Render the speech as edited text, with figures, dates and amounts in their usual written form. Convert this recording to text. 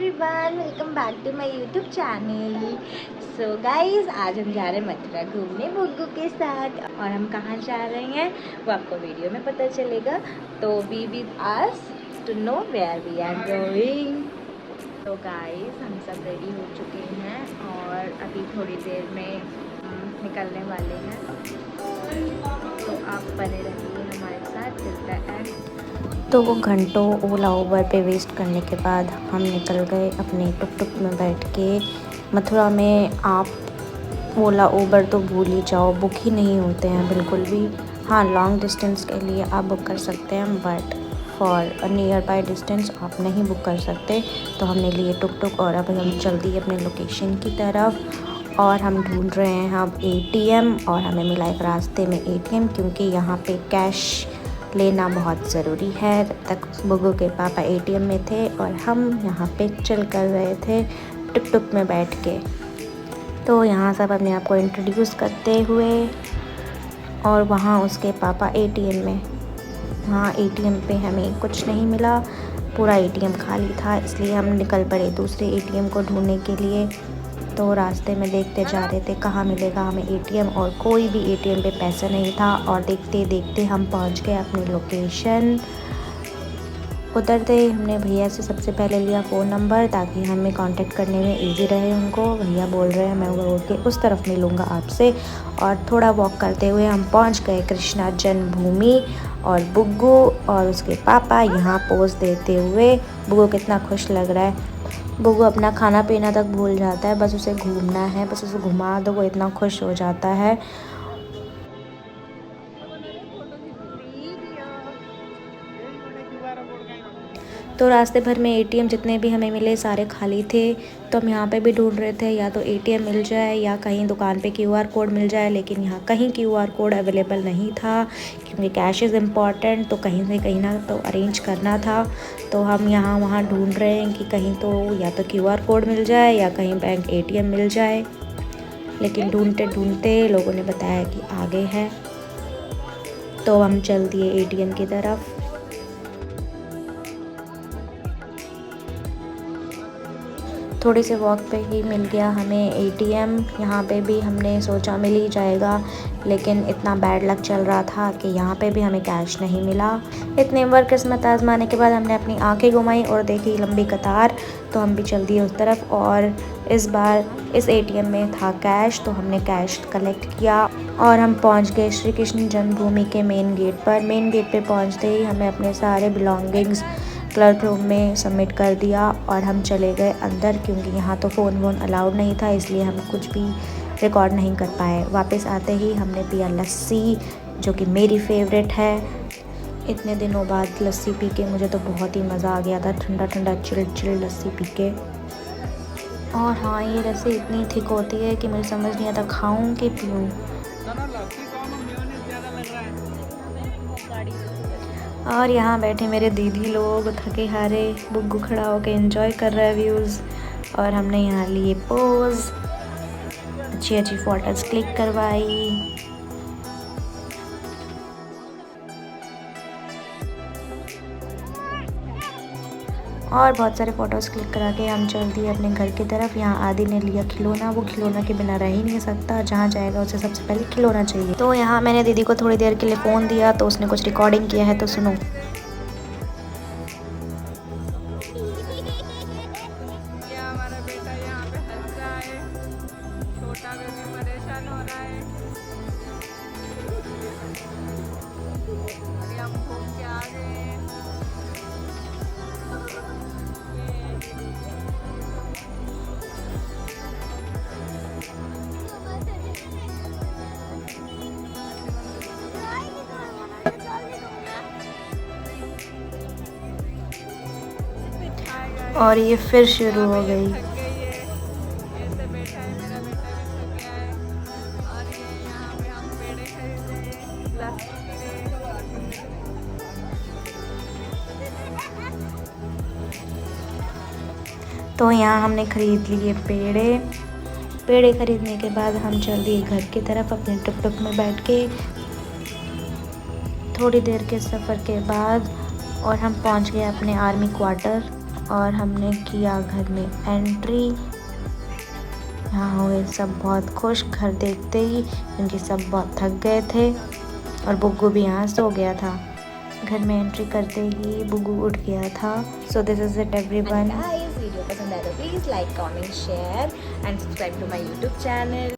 Everyone, welcome back to my YouTube channel. So guys, आज हम जा रहे हैं मथुरा घूमने बुग्गू के साथ। और हम कहाँ जा रहे हैं वो आपको वीडियो में पता चलेगा। तो be with us to know where we are going. तो गाइस, हम सब रेडी हो चुके हैं और अभी थोड़ी देर में निकलने वाले हैं। तो आप बने रहिए हमारे साथ टिल द एंड। तो वो घंटों ओला उबर पे वेस्ट करने के बाद हम निकल गए अपने टुक टुक में बैठ के। मथुरा में आप ओला उबर तो भूल ही जाओ, बुक ही नहीं होते हैं बिल्कुल भी। हाँ, लॉन्ग डिस्टेंस के लिए आप बुक कर सकते हैं, but for a near by distance आप नहीं बुक कर सकते। तो हमने लिए टुक टुक और अब हम जल्दी अपने लोकेशन की तरफ। और हम ढूंढ रहे हैं अब ATM, और हमें मिला एक रास्ते में ATM, क्योंकि यहाँ पे कैश लेना बहुत ज़रूरी है। तब तक बुग्गू के पापा ATM में थे और हम यहाँ पे चल कर रहे थे टुक टुक में बैठ के। तो यहाँ सब अपने आप को इंट्रोड्यूस करते हुए, और वहाँ उसके पापा ATM में। वहाँ ATM पे हमें कुछ नहीं मिला, पूरा ATM खाली था, इसलिए हम निकल पड़े दूसरे ATM को ढूंढने के लिए। तो रास्ते में देखते जा रहे थे कहाँ मिलेगा हमें ATM, और कोई भी ATM पे पैसा नहीं था। और देखते देखते हम पहुँच गए अपनी लोकेशन। उतरते ही हमने भैया से सबसे पहले लिया फ़ोन नंबर, ताकि हमें कांटेक्ट करने में इजी रहे उनको। भैया बोल रहे हैं मैं रोड के उस तरफ मिलूँगा आपसे। और थोड़ा वॉक करते हुए हम पहुँच गए कृष्णा जन्मभूमि। और बुग्गू और उसके पापा यहाँ पोज देते हुए। बुग्गू कितना खुश लग रहा है। बुग्गू अपना खाना पीना तक भूल जाता है, बस उसे घूमना है, बस उसे घुमा दो, वो इतना खुश हो जाता है। तो रास्ते भर में ATM जितने भी हमें मिले सारे खाली थे। तो हम यहाँ पे भी ढूंढ रहे थे या तो ATM मिल जाए या कहीं दुकान पे QR कोड मिल जाए, लेकिन यहाँ कहीं QR कोड अवेलेबल नहीं था, क्योंकि कैश इज़ इम्पॉर्टेंट। तो कहीं से कहीं ना तो अरेंज करना था। तो हम यहाँ वहाँ ढूंढ रहे हैं कि कहीं तो या तो QR कोड मिल जाए या कहीं बैंक ATM मिल जाए। लेकिन ढूंढते ढूंढते लोगों ने बताया कि आगे है, तो हम चल दिए ATM की तरफ। थोड़े से वॉक पे ही मिल गया हमें ATM। यहाँ पे भी हमने सोचा मिल ही जाएगा, लेकिन इतना बैड लक चल रहा था कि यहाँ पे भी हमें कैश नहीं मिला। इतने बार किस्मत आजमाने के बाद हमने अपनी आंखें घुमाई और देखी लंबी कतार। तो हम भी चल दिए उस तरफ, और इस बार इस ATM में था कैश, तो हमने कैश कलेक्ट किया। और हम पहुँच गए श्री कृष्ण जन्मभूमि के मेन गेट पर। मेन गेट पर पहुँचते ही हमें अपने सारे बिलोंगिंग्स क्लर्क रूम में सबमिट कर दिया, और हम चले गए अंदर, क्योंकि यहाँ तो फ़ोन वोन अलाउड नहीं था, इसलिए हम कुछ भी रिकॉर्ड नहीं कर पाए। वापस आते ही हमने पिया लस्सी, जो कि मेरी फेवरेट है। इतने दिनों बाद लस्सी पी के मुझे तो बहुत ही मज़ा आ गया था, ठंडा ठंडा चिल चिल लस्सी पी के। और हाँ, ये लस्सी इतनी थिक होती है कि मुझे समझ नहीं आता खाऊँ कि पीऊँ। और यहाँ बैठे मेरे दीदी लोग थके हारे, बुग्गू खड़ा होकर एंजॉय कर रहा है व्यूज़। और हमने यहाँ लिए पोज, अच्छी अच्छी फ़ोटोज़ क्लिक करवाई। और बहुत सारे फ़ोटोज़ क्लिक करा के हम चल दिए अपने घर की तरफ। यहाँ आदि ने लिया खिलौना, वो खिलौना के बिना रह ही नहीं सकता, जहाँ जाएगा उसे सबसे पहले खिलौना चाहिए। तो यहाँ मैंने दीदी को थोड़ी देर के लिए फ़ोन दिया, तो उसने कुछ रिकॉर्डिंग किया है, तो सुनो। हमारा बेटा यहाँ पे हंस रहा है, छोटा बेबी परेशान हो रहा है। अभी हम घूम के आ गए हैं। और ये फिर शुरू हो गई। थक गई है, ऐसे बैठा है, मेरा बेटा भी थक गया है। और ये यहाँ पे हम पेड़े खरीद रहे हैं, लस्सी पी रहे हैं। तो यहाँ हमने खरीद लिए पेड़े खरीदने के बाद हम चल दिए घर की तरफ अपने टुक टुक में बैठ के। थोड़ी देर के सफ़र के बाद और हम पहुँच गए अपने आर्मी क्वार्टर। और हमने किया घर में एंट्री। यहाँ हुए सब बहुत खुश घर देखते ही, क्योंकि सब बहुत थक गए थे और बुग्गू भी यहाँ सो गया था। घर में एंट्री करते ही बुग्गू उठ गया था। So this is it everyone. Guys video पसंद आए तो please like comment share and subscribe to my YouTube channel.